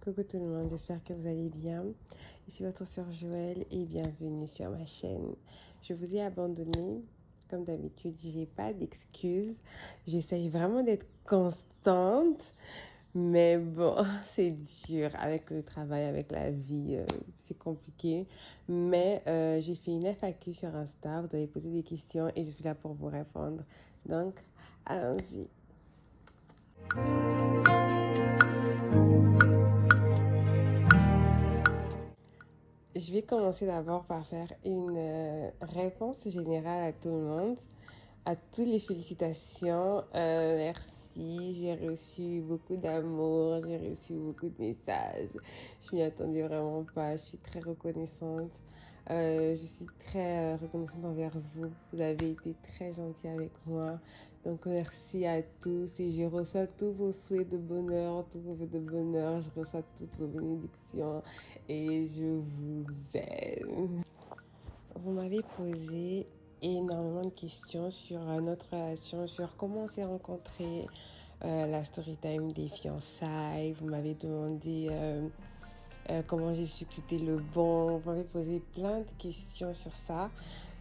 Coucou tout le monde, j'espère que vous allez bien. Ici votre soeur Joëlle et bienvenue sur ma chaîne. Je vous ai abandonné, comme d'habitude, j'ai pas d'excuses. J'essaye vraiment d'être constante, mais bon, c'est dur avec le travail, avec la vie, c'est compliqué. Mais j'ai fait une FAQ sur Insta, vous avez posé des questions et je suis là pour vous répondre. Donc, allons-y. Je vais commencer d'abord par faire une réponse générale à tout le monde, à toutes les félicitations. Merci, j'ai reçu beaucoup d'amour, j'ai reçu beaucoup de messages. Je m'y attendais vraiment pas, je suis très reconnaissante. Je suis très reconnaissante envers vous. Vous avez été très gentils avec moi. Donc merci à tous et je reçois tous vos souhaits de bonheur, tous vos vœux de bonheur. Je reçois toutes vos bénédictions et je vous aime. Vous m'avez posé énormément de questions sur notre relation, sur comment on s'est rencontrés, la story time des fiançailles. Vous m'avez demandé comment j'ai su que c'était le bon. Vous m'avez posé plein de questions sur ça.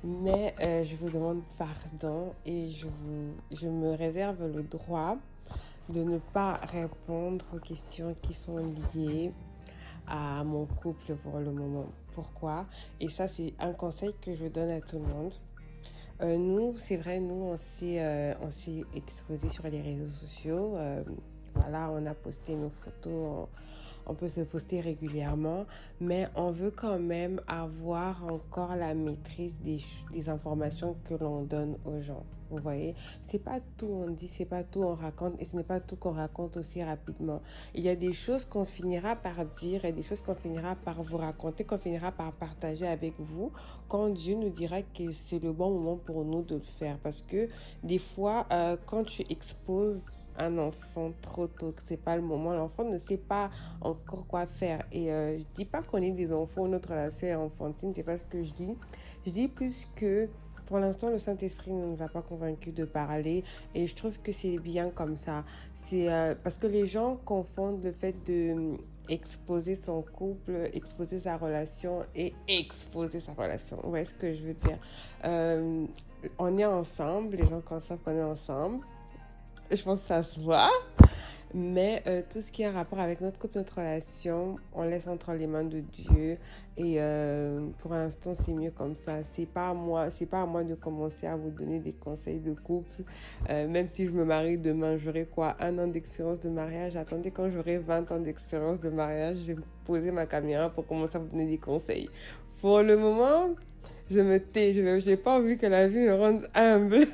Mais je vous demande pardon et je me réserve le droit de ne pas répondre aux questions qui sont liées à mon couple pour le moment. Pourquoi? Et ça, c'est un conseil que je donne à tout le monde. Nous, c'est vrai, nous, on s'est exposé sur les réseaux sociaux. Voilà, on a posté nos photos, on peut se poster régulièrement, mais on veut quand même avoir encore la maîtrise des informations que l'on donne aux gens. Vous voyez, c'est pas tout on dit, c'est pas tout on raconte et ce n'est pas tout qu'on raconte aussi rapidement. Il y a des choses qu'on finira par dire et des choses qu'on finira par vous raconter, qu'on finira par partager avec vous quand Dieu nous dira que c'est le bon moment pour nous de le faire. Parce que des fois, quand tu exposes un enfant trop tôt, que c'est pas le moment, l'enfant ne sait pas encore quoi faire. Et je dis pas qu'on est des enfants, notre relation est enfantine, c'est pas ce que je dis. Je dis plus que pour l'instant, le Saint-Esprit ne nous a pas convaincus de parler et je trouve que c'est bien comme ça. C'est parce que les gens confondent le fait de exposer son couple, exposer sa relation et exposer sa relation. Vous voyez ce que je veux dire? On est ensemble, les gens savent qu'on est ensemble. Je pense que ça se voit. Mais tout ce qui a un rapport avec notre couple, notre relation, on laisse entre les mains de Dieu. Et pour l'instant, c'est mieux comme ça. C'est pas à moi de commencer à vous donner des conseils de couple. Même si je me marie demain, j'aurai quoi, 1 an d'expérience de mariage. Attendez, quand j'aurai 20 ans d'expérience de mariage, je vais poser ma caméra pour commencer à vous donner des conseils. Pour le moment, je me tais. Je n'ai pas envie que la vie me rende humble.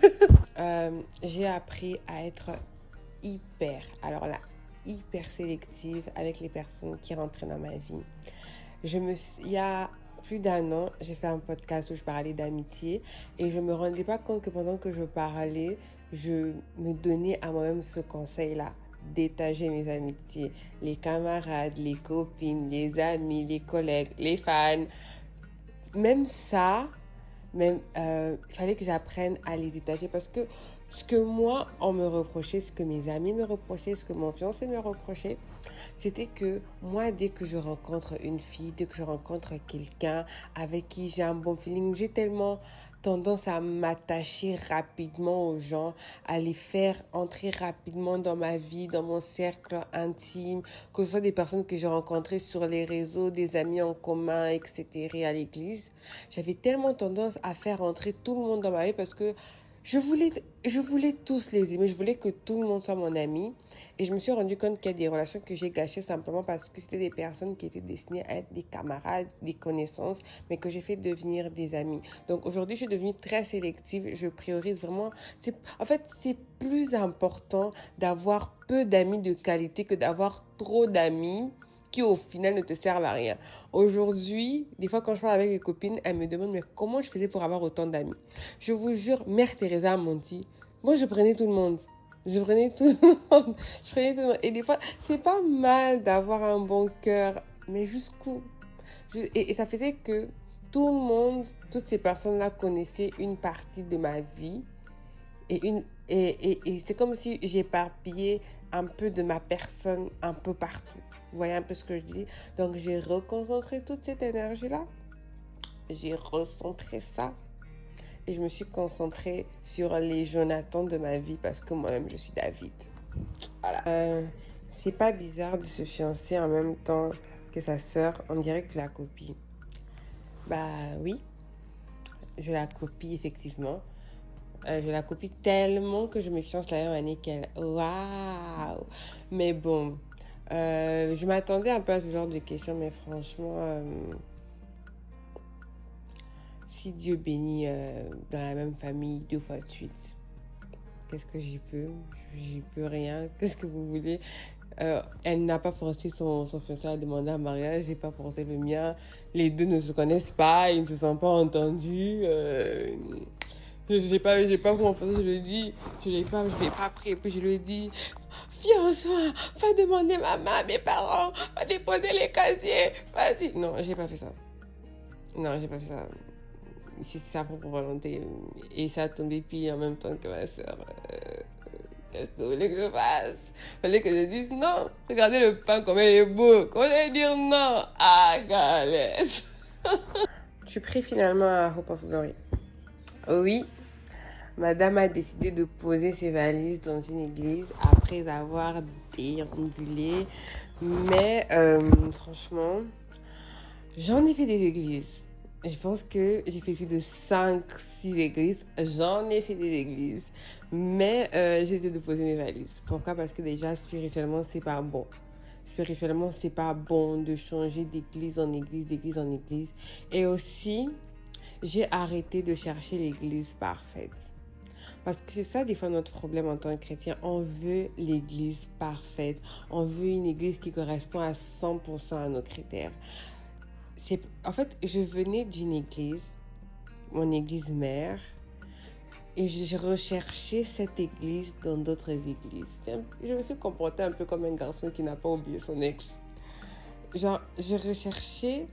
J'ai appris à être hyper sélective avec les personnes qui rentraient dans ma vie. Il y a plus d'1 an, j'ai fait un podcast où je parlais d'amitié et je me rendais pas compte que pendant que je parlais, je me donnais à moi-même ce conseil-là, d'étager mes amitiés, les camarades, les copines, les amis, les collègues, les fans. Même ça, il fallait que j'apprenne à les étager parce que ce que moi, on me reprochait, ce que mes amis me reprochaient, ce que mon fiancé me reprochait, c'était que moi, dès que je rencontre une fille, dès que je rencontre quelqu'un avec qui j'ai un bon feeling, j'ai tellement tendance à m'attacher rapidement aux gens, à les faire entrer rapidement dans ma vie, dans mon cercle intime, que ce soit des personnes que j'ai rencontrées sur les réseaux, des amis en commun, etc., à l'église. J'avais tellement tendance à faire entrer tout le monde dans ma vie parce que je voulais tous les aimer, je voulais que tout le monde soit mon ami. Et je me suis rendu compte qu'il y a des relations que j'ai gâchées simplement parce que c'était des personnes qui étaient destinées à être des camarades, des connaissances, mais que j'ai fait devenir des amis. Donc aujourd'hui, je suis devenue très sélective. Je priorise vraiment. En fait, c'est plus important d'avoir peu d'amis de qualité que d'avoir trop d'amis qui au final ne te servent à rien. Aujourd'hui, des fois quand je parle avec mes copines, elles me demandent mais comment je faisais pour avoir autant d'amis. Je vous jure, Mère Teresa m'a dit, moi je prenais tout le monde. Je prenais tout le monde. Je prenais tout le monde. Et des fois, c'est pas mal d'avoir un bon cœur, mais jusqu'où? Et ça faisait que tout le monde, toutes ces personnes-là connaissaient une partie de ma vie. Et c'est comme si j'éparpillais un peu de ma personne un peu partout. Vous voyez un peu ce que je dis? Donc, j'ai reconcentré toute cette énergie-là. J'ai recentré ça. Et je me suis concentrée sur les Jonathan de ma vie parce que moi-même, je suis David. Voilà. C'est pas bizarre de se fiancer en même temps que sa sœur. On dirait que je la copie. Bah oui, je la copie effectivement. Je la copie tellement que je me fiance la même année qu'elle. Waouh! Mais bon, je m'attendais un peu à ce genre de questions, mais franchement, si Dieu bénit dans la même famille 2 fois de suite, qu'est-ce que j'y peux? J'y peux rien. Qu'est-ce que vous voulez? Elle n'a pas forcé son fiancé à demander un mariage, j'ai pas forcé le mien. Les deux ne se connaissent pas, ils ne se sont pas entendus. J'ai pas compris, je l'ai pas pris. Et puis je lui ai dit, fiance-moi, va demander maman à mes parents, va déposer les casiers, vas-y. Non, j'ai pas fait ça. Non, j'ai pas fait ça. C'est sa propre volonté. Et ça a tombé pile en même temps que ma soeur. Qu'est-ce que vous voulez que je fasse? Il fallait que je dise non. Regardez le pain comme il est beau. Comment allez dire non? Ah, galette. Je suis pris finalement à Hope of Glory. Oui, madame a décidé de poser ses valises dans une église après avoir déambulé. Mais franchement, j'en ai fait des églises. Je pense que j'ai fait plus de 5-6 églises. J'en ai fait des églises. Mais j'ai essayé de poser mes valises. Pourquoi? Parce que déjà, spirituellement, c'est pas bon. Spirituellement, c'est pas bon de changer d'église en église, d'église en église. Et aussi, j'ai arrêté de chercher l'église parfaite. Parce que c'est ça, des fois, notre problème en tant que chrétien. On veut l'église parfaite. On veut une église qui correspond à 100% à nos critères. En fait, je venais d'une église, mon église mère, et je recherchais cette église dans d'autres églises. Je me suis comportée un peu comme un garçon qui n'a pas oublié son ex. Genre, je recherchais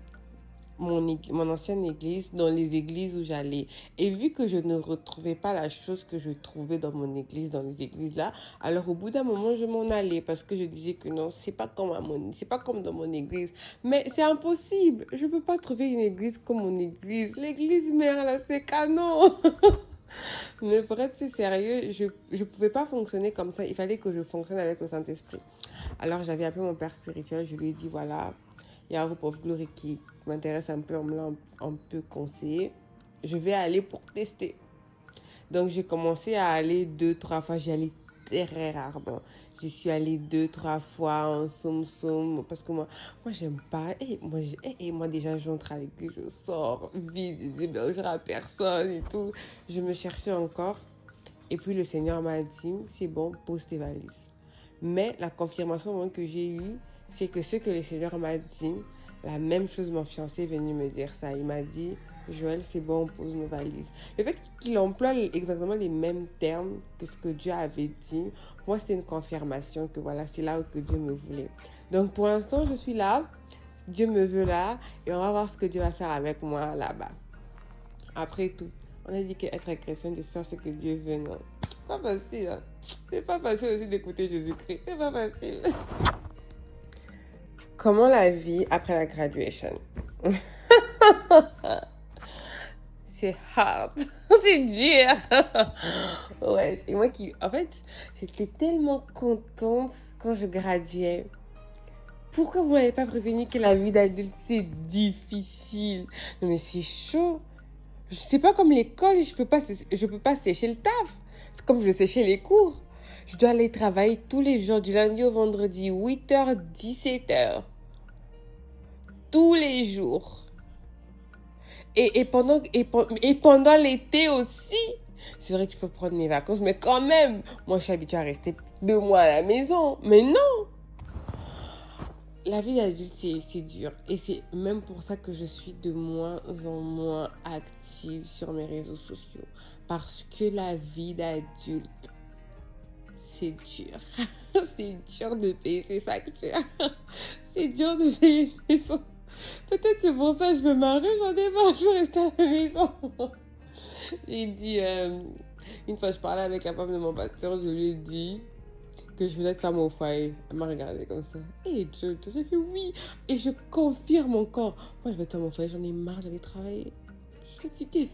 mon ancienne église dans les églises où j'allais. Et vu que je ne retrouvais pas la chose que je trouvais dans mon église, dans les églises là, alors au bout d'un moment, je m'en allais parce que je disais que non, c'est pas comme dans mon église. Mais c'est impossible. Je peux pas trouver une église comme mon église. L'église mère là, c'est canon. Mais pour être plus sérieux, je pouvais pas fonctionner comme ça. Il fallait que je fonctionne avec le Saint-Esprit. Alors j'avais appelé mon père spirituel, je lui ai dit voilà, il y a un Hope of Glory qui m'intéresse un peu, on me l'a un peu conseillé. Je vais aller pour tester. Donc j'ai commencé à aller 2-3 fois, j'y allais très rarement. J'y suis allée 2-3 fois en somme parce que moi j'aime pas. Moi déjà j'entre à l'église, je sors vite, je dis ben, je à personne et tout. Je me cherchais encore. Et puis le Seigneur m'a dit, c'est bon, pose tes valises. Mais la confirmation que j'ai eue, c'est que ce que le Seigneur m'a dit, la même chose, mon fiancé est venu me dire ça. Il m'a dit, Joël, c'est bon, on pose nos valises. Le fait qu'il emploie exactement les mêmes termes que ce que Dieu avait dit, moi, c'était une confirmation que voilà, c'est là que Dieu me voulait. Donc, pour l'instant, je suis là. Dieu me veut là. Et on va voir ce que Dieu va faire avec moi là-bas. Après tout, on a dit qu'être chrétien, de faire ce que Dieu veut, non. C'est pas facile, hein. C'est pas facile aussi d'écouter Jésus-Christ. C'est pas facile. Comment la vie après la graduation? C'est hard. C'est dur. Ouais, et moi qui... En fait, j'étais tellement contente quand je graduais. Pourquoi vous m'avez pas prévenu que la vie d'adulte, c'est difficile? Non, mais c'est chaud. C'est pas comme l'école, je peux pas sécher le taf. C'est comme je séchais les cours. Je dois aller travailler tous les jours, du lundi au vendredi, 8h, 17h. Tous les jours. Et pendant l'été aussi. C'est vrai que je peux prendre mes vacances, mais quand même, moi je suis habituée à rester 2 mois à la maison. Mais non! La vie d'adulte, c'est dur. Et c'est même pour ça que je suis de moins en moins active sur mes réseaux sociaux. Parce que la vie d'adulte, c'est dur. C'est dur de payer ses factures. C'est dur de payer une maison. Peut-être c'est pour ça que je me marie, j'en ai marre, je vais rester à la maison. J'ai dit, une fois je parlais avec la femme de mon pasteur, je lui ai dit, que je voulais être femme au foyer. Elle m'a regardé comme ça. Et j'ai fait oui. Et je confirme encore. Moi, je vais être femme au foyer, j'en ai marre d'aller travailler. Je suis fatiguée.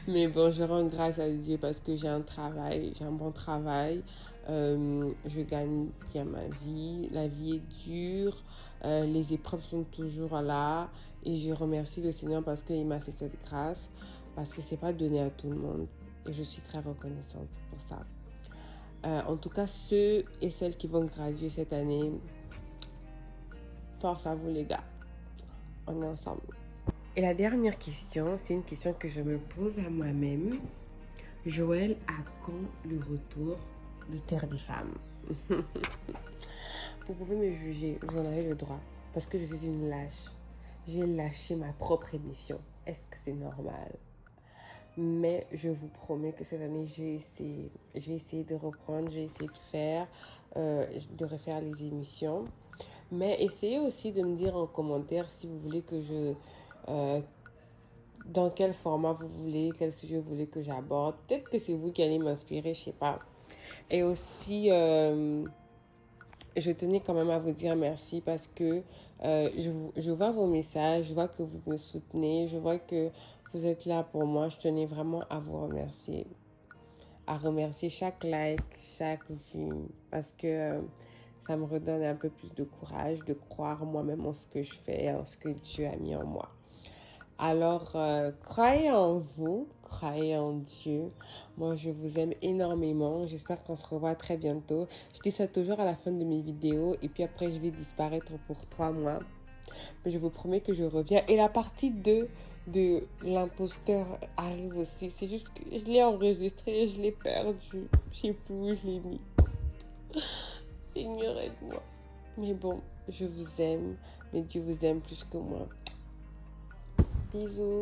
Mais bon, je rends grâce à Dieu parce que j'ai un travail, j'ai un bon travail. Je gagne bien ma vie. La vie est dure. Les épreuves sont toujours là. Et je remercie le Seigneur parce qu'il m'a fait cette grâce. Parce que c'est pas donné à tout le monde. Et je suis très reconnaissante pour ça. En tout cas, ceux et celles qui vont graduer cette année, force à vous les gars. On est ensemble. Et la dernière question, c'est une question que je me pose à moi-même. Joël, à quand le retour de Terre des Femmes? Vous pouvez me juger, vous en avez le droit. Parce que je suis une lâche. J'ai lâché ma propre émission. Est-ce que c'est normal? Mais je vous promets que cette année, je vais essayer de reprendre, je vais essayer de faire, de refaire les émissions. Mais essayez aussi de me dire en commentaire si vous voulez que dans quel format vous voulez, quel sujet vous voulez que j'aborde. Peut-être que c'est vous qui allez m'inspirer, je sais pas. Et aussi, je tenais quand même à vous dire merci parce que je vois vos messages, je vois que vous me soutenez, je vois que vous êtes là pour moi. Je tenais vraiment à vous remercier, à remercier chaque like, chaque vue, parce que ça me redonne un peu plus de courage de croire moi-même en ce que je fais, en ce que Dieu a mis en moi. Alors, croyez en vous, croyez en Dieu. Moi, je vous aime énormément. J'espère qu'on se revoit très bientôt. Je dis ça toujours à la fin de mes vidéos et puis après, je vais disparaître pour 3 mois. Mais je vous promets que je reviens. Et la partie 2 de l'imposteur arrive aussi. C'est juste que je l'ai enregistré et je l'ai perdu. Je sais plus où je l'ai mis. Seigneur, aide-moi. Mais bon, je vous aime. Mais Dieu vous aime plus que moi. Bisous.